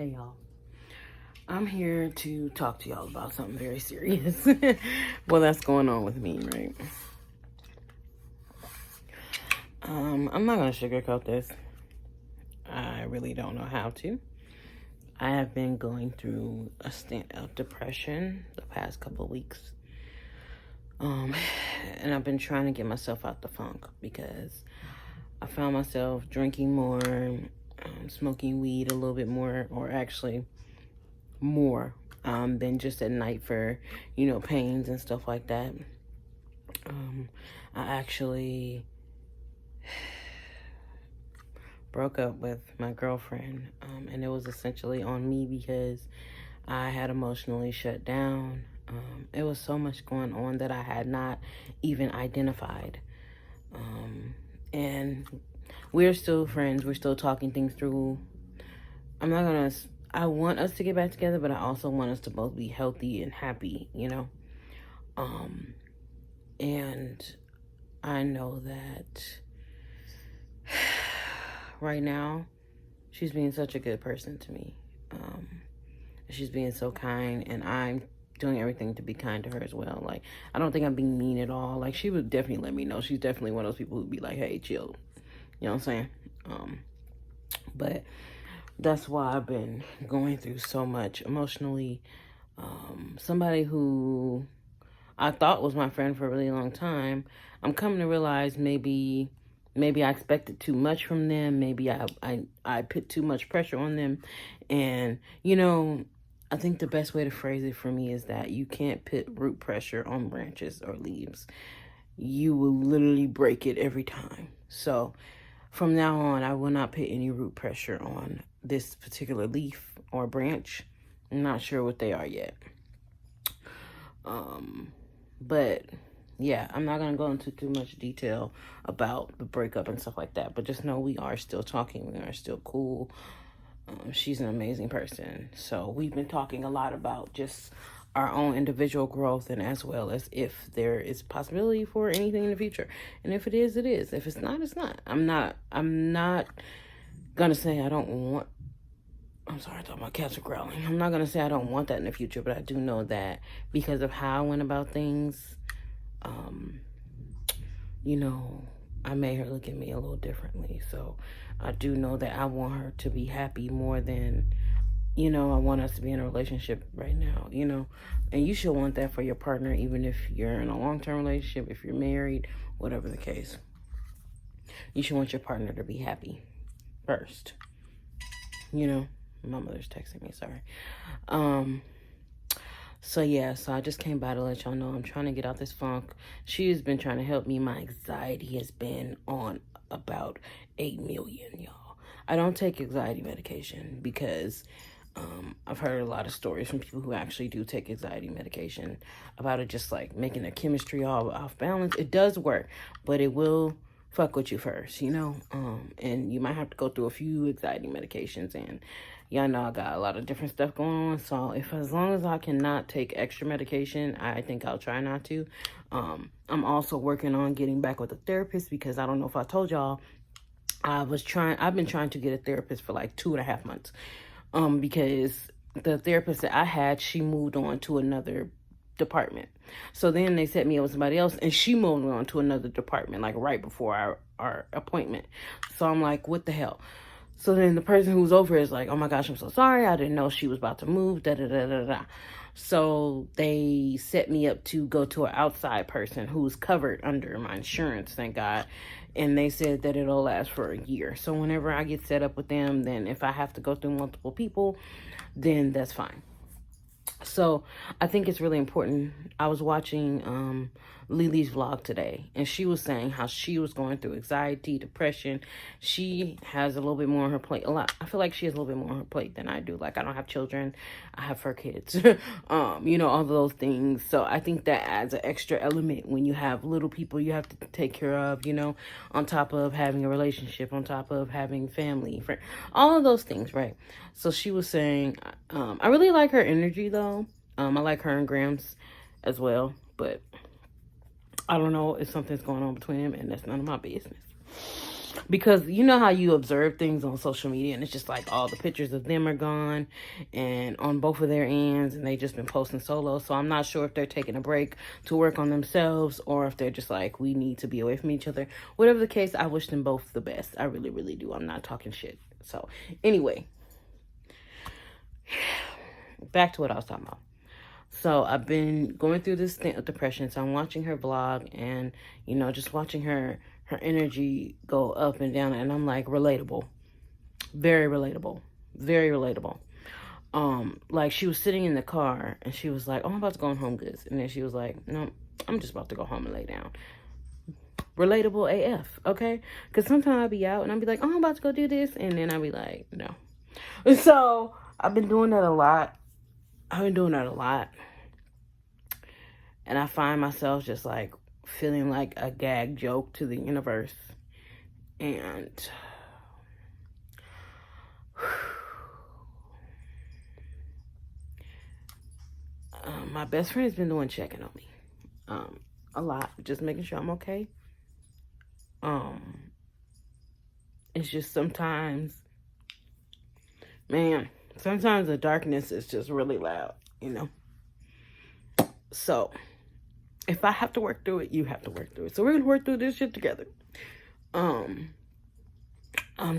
Hey y'all. I'm here to talk to y'all about something very serious. Well, that's going on with me, right? I'm not gonna sugarcoat this. I really don't know how to. I have been going through a stint of depression the past couple of weeks. And I've been trying to get myself out the funk because I found myself drinking more, smoking weed a little bit more, or actually more than just at night for, pains and stuff like that. I actually broke up with my girlfriend, and it was essentially on me because I had emotionally shut down. It was so much going on that I had not even identified. And we're still friends. We're still talking things through. I want us to get back together, but I also want us to both be healthy and happy, And I know that right now she's being such a good person to me. She's being so kind, and I'm doing everything to be kind to her as well. Like, I don't think I'm being mean at all. Like, she would definitely let me know. She's definitely one of those people who'd be like, hey, chill. You know what I'm saying? But that's why I've been going through so much emotionally. Somebody who I thought was my friend for a really long time, I'm coming to realize maybe I expected too much from them. Maybe I put too much pressure on them. And, I think the best way to phrase it for me is that you can't put root pressure on branches or leaves. You will literally break it every time. So from now on, I will not put any root pressure on this particular leaf or branch. I'm not sure what they are yet. But yeah, I'm not going to go into too much detail about the breakup and stuff like that. But just know we are still talking. We are still cool. She's an amazing person. So we've been talking a lot about just our own individual growth, and as well as if there is possibility for anything in the future. And if it is, it is. If it's not, it's not. I'm not going to say I don't want... I'm sorry, I thought my cats were growling. I'm not going to say I don't want that in the future, but I do know that because of how I went about things, I made her look at me a little differently. So I do know that I want her to be happy more than, I want us to be in a relationship right now, and you should want that for your partner, even if you're in a long-term relationship, if you're married, whatever the case. You should want your partner to be happy first, My mother's texting me, sorry. So I just came by to let y'all know I'm trying to get out this funk. She has been trying to help me. My anxiety has been on about 8 million, y'all. I don't take anxiety medication because I've heard a lot of stories from people who actually do take anxiety medication about it just like making their chemistry all off balance. It does work, but it will fuck with you first, and you might have to go through a few anxiety medications, and y'all know I got a lot of different stuff going on. So as long as I cannot take extra medication, I think I'll try not to. I'm also working on getting back with a therapist because I don't know if I told y'all, I've been trying to get a therapist for like 2.5 months. Because the therapist that I had, she moved on to another department. So then they set me up with somebody else, and she moved on to another department, like right before our appointment. So I'm like, what the hell? So then the person who's over is like, oh my gosh, I'm so sorry. I didn't know she was about to move, da-da-da-da-da. So they set me up to go to an outside person who's covered under my insurance, thank God. And they said that it'll last for a year. So whenever I get set up with them, then if I have to go through multiple people, then that's fine. So I think it's really important. I was watching Lily's vlog today, and she was saying how she was going through anxiety, depression. She has a little bit more on her plate. I feel like she has a little bit more on her plate than I do. Like, I don't have children. I have 4 kids. All of those things. So I think that adds an extra element when you have little people you have to take care of, on top of having a relationship, on top of having family, friend, all of those things, right? So she was saying, I really like her energy, though. I like her and Grams as well, but I don't know if something's going on between them, and that's none of my business. Because you know how you observe things on social media and it's just like all the pictures of them are gone and on both of their ends, and they just been posting solo. So I'm not sure if they're taking a break to work on themselves or if they're just like, we need to be away from each other. Whatever the case, I wish them both the best. I really, really do. I'm not talking shit. So anyway, back to what I was talking about. So I've been going through this thing of depression. So I'm watching her vlog and, you know, just watching her energy go up and down. And I'm like, relatable. Very relatable. Very relatable. Like she was sitting in the car and she was like, oh, I'm about to go on Home Goods. And then she was like, no, I'm just about to go home and lay down. Relatable AF, okay? Because sometimes I'll be out and I'll be like, oh, I'm about to go do this. And then I'll be like, no. So I've been doing that a lot. And I find myself just like feeling like a gag joke to the universe. And my best friend has been doing checking on me a lot, just making sure I'm okay. It's just sometimes, man, sometimes the darkness is just really loud, you know. So if I have to work through it, you have to work through it. So we're gonna work through this shit together. I'm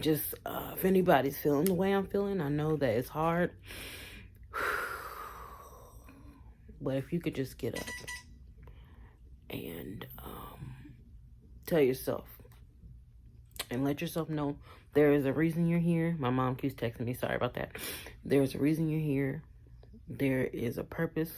just if anybody's feeling the way I'm feeling, I know that it's hard. But if you could just get up and tell yourself and let yourself know there is a reason you're here. My mom keeps texting me, sorry about that. There's a reason you're here. There is a purpose.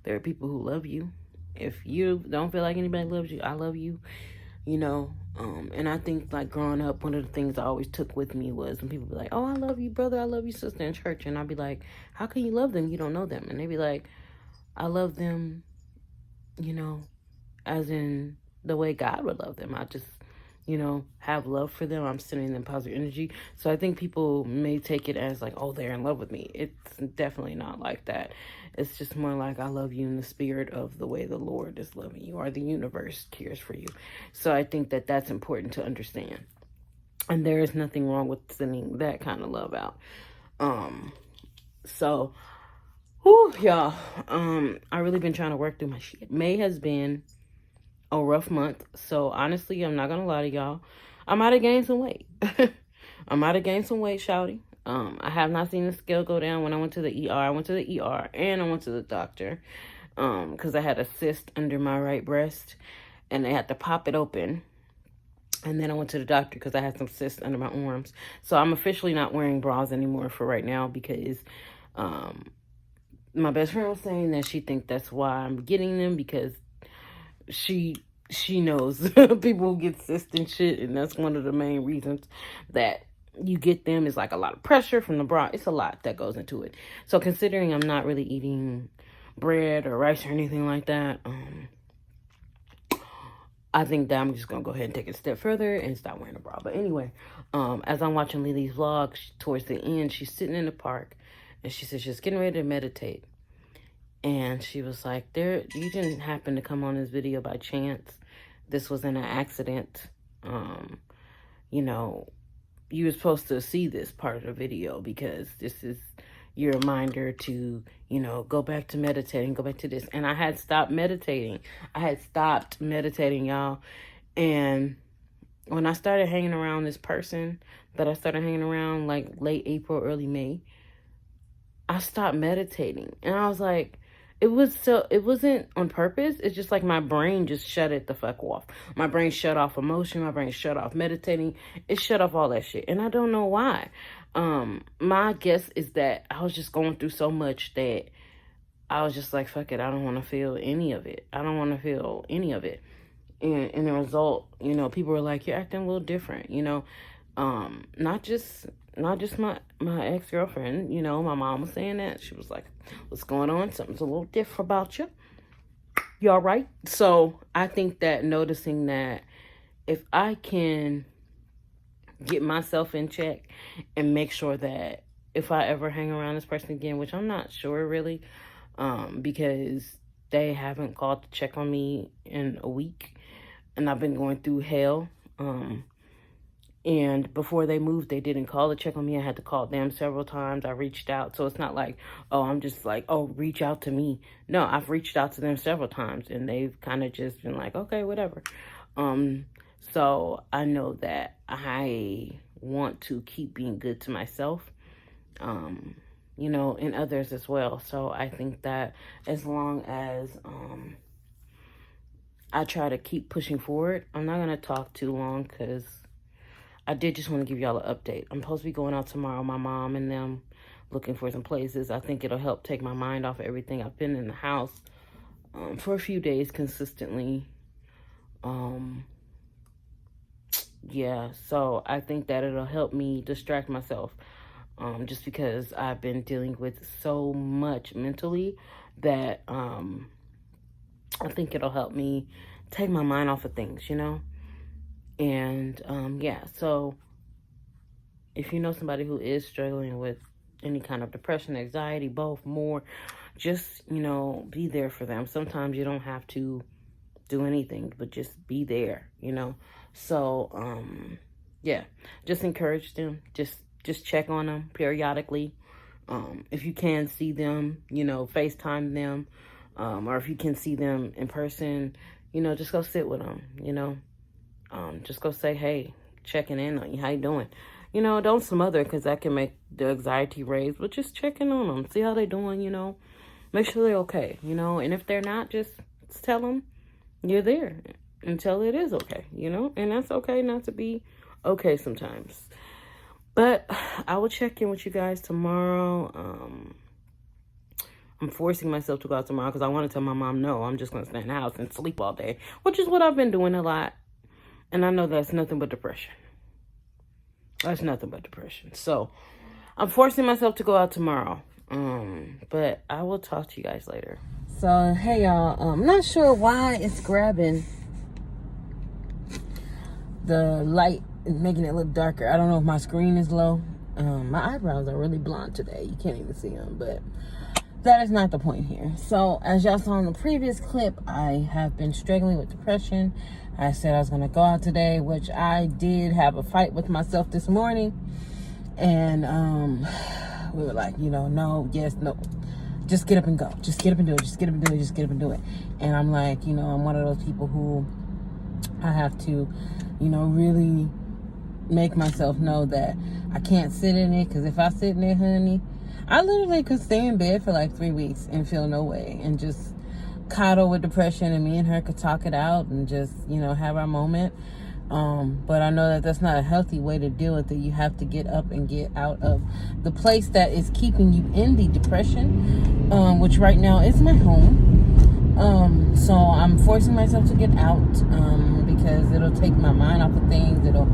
There are people who love you. If you don't feel like anybody loves you, I love you, you know. And I think like growing up, one of the things I always took with me was when people be like, oh, I love you, brother, I love you, sister, in church. And I'd be like, how can you love them? You don't know them. And they'd be like, I love them, you know, as in the way God would love them. I just, you know, have love for them. I'm sending them positive energy. So I think people may take it as like, oh, they're in love with me. It's definitely not like that. It's just more like I love you in the spirit of the way the Lord is loving you or the universe cares for you. So I think that that's important to understand. And there is nothing wrong with sending that kind of love out. So, whew, y'all, I really been trying to work through my shit. May has been a rough month. So honestly, I'm not gonna lie to y'all. I might have gained some weight. I might have gained some weight, shouty. I have not seen the scale go down when I went to the ER. I went to the ER and I went to the doctor. Because I had a cyst under my right breast and they had to pop it open. And then I went to the doctor because I had some cysts under my arms. So I'm officially not wearing bras anymore for right now because my best friend was saying that she thinks that's why I'm getting them because she knows people who get cysts and shit, and that's one of the main reasons that you get them is like a lot of pressure from the bra. It's a lot that goes into it. So considering I'm not really eating bread or rice or anything like that, I think that I'm just gonna go ahead and take it a step further and stop wearing a bra. But anyway, as I'm watching Lily's vlog, towards the end, she's sitting in the park and she said she's getting ready to meditate. And she was like, you didn't happen to come on this video by chance. This was in an accident. You know, you were supposed to see this part of the video because this is your reminder to, you know, go back to meditating, go back to this. And I had stopped meditating. Y'all. And when I started hanging around this person that I started hanging around like late April, early May, I stopped meditating. And I was like, it wasn't on purpose. It's just like my brain just shut it the fuck off. My brain shut off emotion. My brain shut off meditating. It shut off all that shit. And I don't know why. My guess is that I was just going through so much that I was just like, fuck it. I don't want to feel any of it. And in the result, you know, people were like, you're acting a little different, you know. Not just my ex-girlfriend, you know, my mom was saying that. She was like, what's going on? Something's a little different about you. You all right? So I think that noticing that if I can get myself in check and make sure that if I ever hang around this person again, which I'm not sure really, because they haven't called to check on me in a week and I've been going through hell, And before they moved, they didn't call to check on me. I had to call them several times. I reached out. So it's not like, oh, I'm just like, oh, reach out to me. No, I've reached out to them several times, and they've kind of just been like, okay, whatever. So I know that I want to keep being good to myself, and others as well. So I think that as long as I try to keep pushing forward, I'm not going to talk too long because I did just want to give y'all an update. I'm supposed to be going out tomorrow, my mom and them, looking for some places. I think it'll help take my mind off of everything. I've been in the house for a few days consistently. Yeah, so I think that it'll help me distract myself. Just because I've been dealing with so much mentally that I think it'll help me take my mind off of things, And yeah, so if you know somebody who is struggling with any kind of depression, anxiety, both, more, just, be there for them. Sometimes you don't have to do anything, but just be there, So, yeah, just encourage them. Just check on them periodically. If you can see them, FaceTime them. Or if you can see them in person, just go sit with them, just go say, hey, checking in on you. How you doing? Don't smother because that can make the anxiety raise, but just checking on them. See how they doing, Make sure they're okay, And if they're not, just tell them you're there until it is okay, And that's okay not to be okay sometimes. But I will check in with you guys tomorrow. I'm forcing myself to go out tomorrow because I want to tell my mom, no, I'm just going to stay in the house and sleep all day, which is what I've been doing a lot. And I know that's nothing but depression. That's nothing but depression. So I'm forcing myself to go out tomorrow. But I will talk to you guys later. So, hey, y'all. I'm not sure why it's grabbing the light and making it look darker. I don't know if my screen is low. My eyebrows are really blonde today. You can't even see them, but that is not the point here. So, as y'all saw in the previous clip, I have been struggling with depression. I said I was going to go out today, which I did have a fight with myself this morning. And we were like, no, yes, no. Just get up and go. Just get up and do it. Just get up and do it. Just get up and do it. And I'm like, I'm one of those people who I have to, really make myself know that I can't sit in it. Because if I sit in it, honey, I literally could stay in bed for like 3 weeks and feel no way and just coddle with depression, and me and her could talk it out and just, have our moment. But I know that that's not a healthy way to deal with it. You have to get up and get out of the place that is keeping you in the depression, which right now is my home. So I'm forcing myself to get out, because it'll take my mind off of things. It'll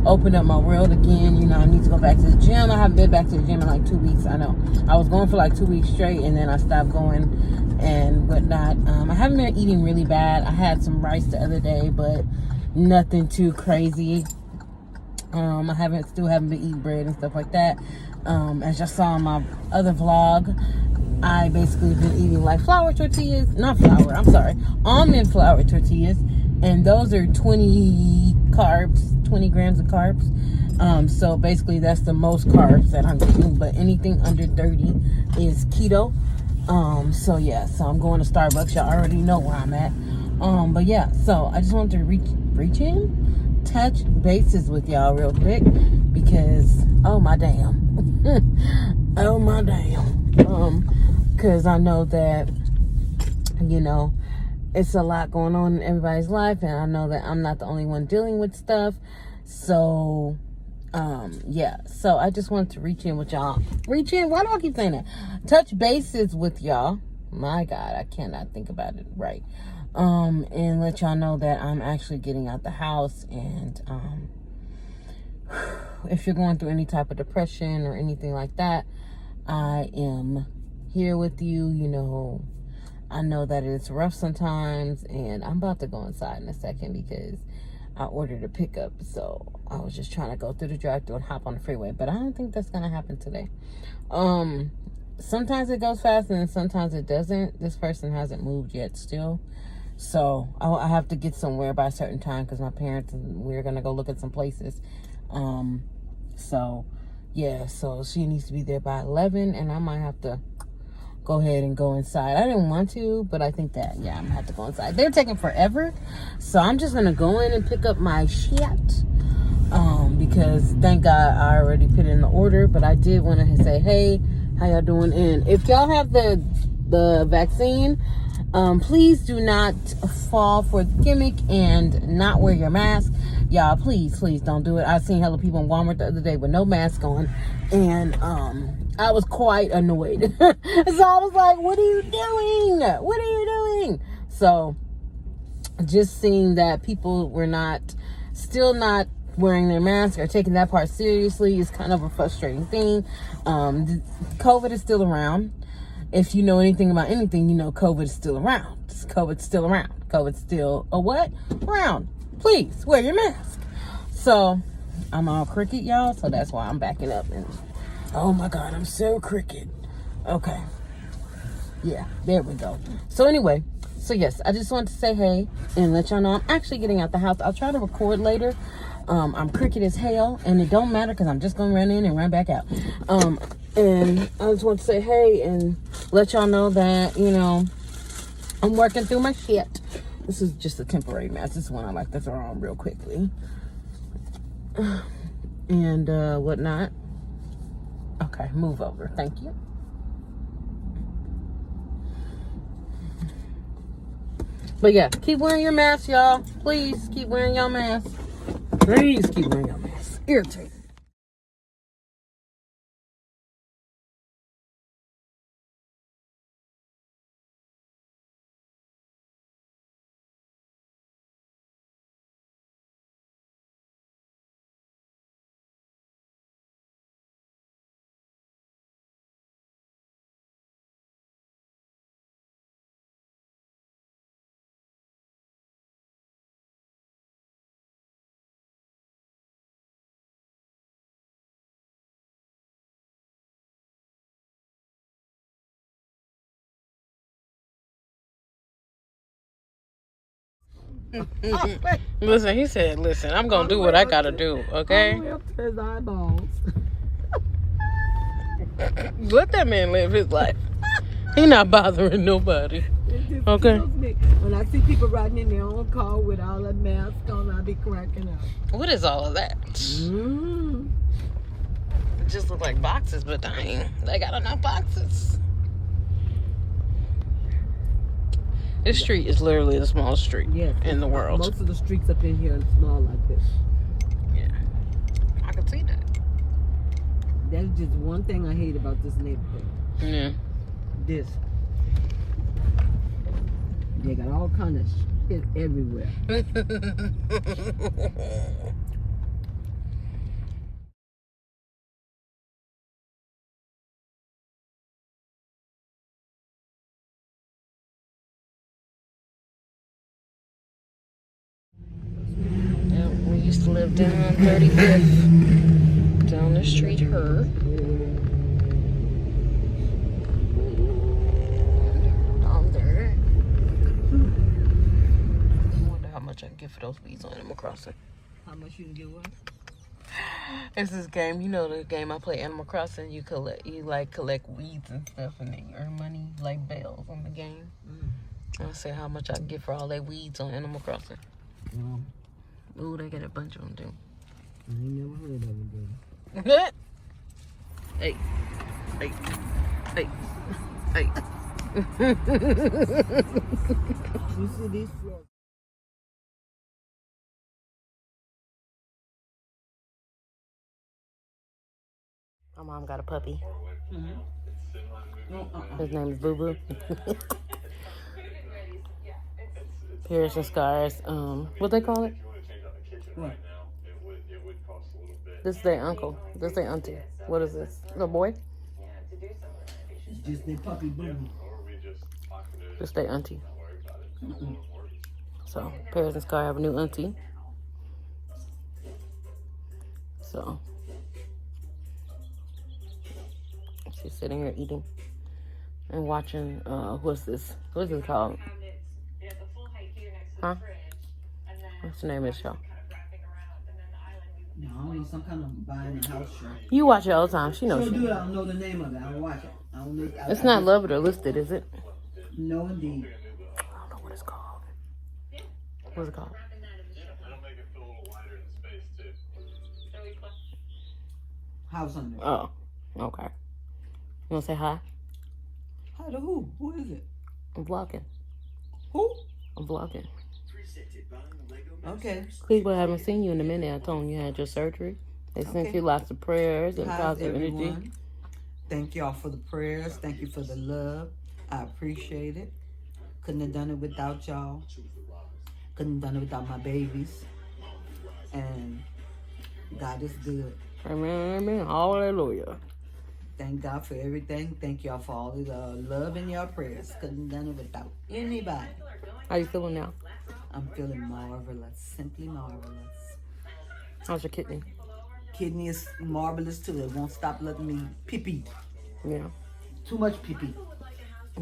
open up my world again. I need to go back to the gym. I haven't been back to the gym in like 2 weeks. I know I was going for like 2 weeks straight, and then I stopped going and whatnot. I haven't been eating really bad. I had some rice the other day, but nothing too crazy. I still haven't been eating bread and stuff like that. As y'all saw in my other vlog, I basically been eating like almond flour tortillas, and those are 20 grams of carbs. So basically that's the most carbs that I'm eating, but anything under 30 is keto. So yeah, so I'm going to Starbucks. Y'all already know where I'm at. But yeah, so I just wanted to reach in, touch bases with y'all real quick, because oh my damn. Because I know that, it's a lot going on in everybody's life, and I know that I'm not the only one dealing with stuff. So, yeah. So I just wanted to reach in with y'all. Reach in? Why do I keep saying that? Touch bases with y'all. My God, I cannot think about it right. And let y'all know that I'm actually getting out the house, and, if you're going through any type of depression or anything like that, I am here with you. I know that it's rough sometimes, and I'm about to go inside in a second because I ordered a pickup. So I was just trying to go through the drive-thru and hop on the freeway, but I don't think that's going to happen today. Sometimes it goes fast and sometimes it doesn't. This person hasn't moved yet still. So I have to get somewhere by a certain time because my parents, we're going to go look at some places. So yeah, so she needs to be there by 11, and I might have to go ahead and go inside. I didn't want to, but I think that, yeah, I'm gonna have to go inside. They're taking forever, so I'm just gonna go in and pick up my shit. Because thank God I already put in the order, but I did want to say, hey, how y'all doing? And if y'all have the vaccine, please do not fall for the gimmick and not wear your mask. Y'all, please don't do it. I seen hella people in Walmart the other day with no mask on, and I was quite annoyed. So I was like, what are you doing? What are you doing? So just seeing that people were still not wearing their mask or taking that part seriously is kind of a frustrating thing. COVID is still around. If you know anything about anything, you know COVID is still around. COVID's still around. COVID's still a what? Around. Please wear your mask. So I'm all crooked, y'all. So that's why I'm backing up. And oh my God, I'm so crooked. Okay. Yeah, there we go. So anyway, so yes, I just wanted to say hey and let y'all know I'm actually getting out the house. I'll try to record later. I'm crooked as hell, and it don't matter because I'm just gonna run in and run back out. And I just want to say hey and let y'all know that, you know, I'm working through my shit. This is just a temporary mask. This is one I like to throw on real quickly. And whatnot. Okay, move over. Thank you. But yeah, keep wearing your mask, y'all. Please keep wearing your mask. Please keep wearing your mask. Irritating. Listen, he said, listen, I'm going to do what I got to do, okay? All the way up to his eyeballs. Let that man live his life. He not bothering nobody. It just Okay. kills me. When I see people riding in their own car with all that mask on, I be cracking up. What is all of that? Mm. It just look like boxes, but dang, they got enough boxes. This street is literally the smallest street in the world. Most of the streets up in here are small like this. Yeah, I can see that. That's just one thing I hate about this neighborhood. Yeah. This. They got all kind of shit everywhere. Yeah, we used to live down on 35th, down the street her. Down there. I wonder how much I can get for those weeds on Animal Crossing. How much you can get what? It's this game, you know the game I play, Animal Crossing. You collect weeds and stuff, and then you earn money like bells on the game. I say how much I can get for all that weeds on Animal Crossing. Ooh, they got a bunch of them too. I ain't never heard of it though. Hey, hey. You see these floors? My mom got a puppy. Mm-hmm. His name is Boo Boo. Piercing scars. What they call it? What? This is their uncle. This is their auntie. What is this? The boy? Just their puppy Boo. This their auntie. Mm-mm. So, Paris and Scar have a new auntie. So, she's sitting here eating and watching, what's this called? Huh? What's the name of the show? No, I don't know, some kind of buying a house show. You watch it all the time. She knows. She'll do it. I don't know the name of it. I'll watch it. I don't know. It's not Love It or Listed, is it? No, indeed. I don't know what it's called. What's it called? House under. Oh, okay. You want to say hi? Hi to who? Who is it? I'm vlogging. Who? I'm vlogging. Okay. People haven't seen you in a minute. I told them you had your surgery. They sent you lots of prayers and Hi, positive everyone. energy. Thank y'all for the prayers. Thank you for the love. I appreciate it. Couldn't have done it without y'all. Couldn't have done it without my babies. And God is good. Amen, amen. Hallelujah. Thank God for everything. Thank y'all for all the love and your prayers. Couldn't have done it without anybody. How you feeling now? I'm feeling marvelous. Simply marvelous. How's your kidney? Kidney is marvelous too. It won't stop letting me pee-pee. Yeah. Too much pee-pee.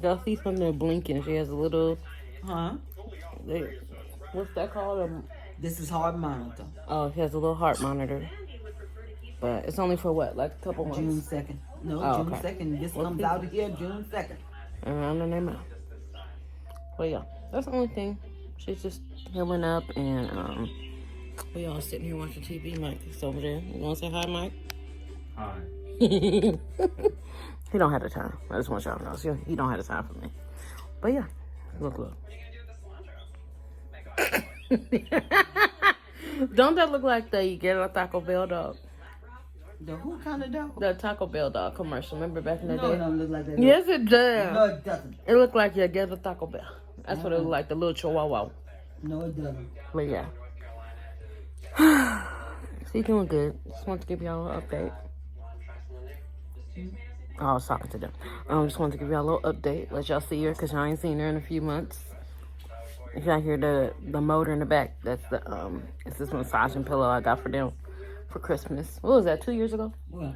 Y'all see something blinking. She has a little... Huh? What's that called? This is heart monitor. Oh, she has a little heart monitor. But it's only for what? Like a couple months? June 2nd. No, Oh, June okay. 2nd. This comes out of here June 2nd. Around in their mouth. But yeah, that's the only thing. She's just healing up, and we all sitting here watching TV. Mike is over there. You want to say hi, Mike? Hi. He don't have the time. I just want y'all to know. So he don't have the time for me. But yeah, look. Don't that look like the Get a Taco Bell dog? The who kind of dog? The Taco Bell dog commercial. Remember back in the No, day? it don't look like that. Yes, it does. No, it doesn't. It looked like you Get a Taco Bell. That's what it looked like, the little chihuahua. No, it doesn't. But yeah. She's doing good. Just want to give y'all an update. Oh, I was talking to them. Just wanted to give y'all a little update. Let y'all see her, because y'all ain't seen her in a few months. If y'all hear the motor in the back, that's it's this massaging pillow I got for them for Christmas. What was that, 2 years ago? What?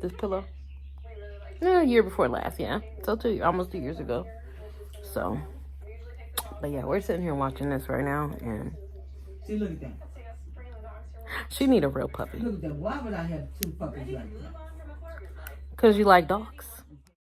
This pillow? A year before last, yeah. So almost 2 years ago. So, but yeah, we're sitting here watching this right now, and See, look at that. she need a real puppy. Look at that. Why would I have two puppies like that? Because you like dogs.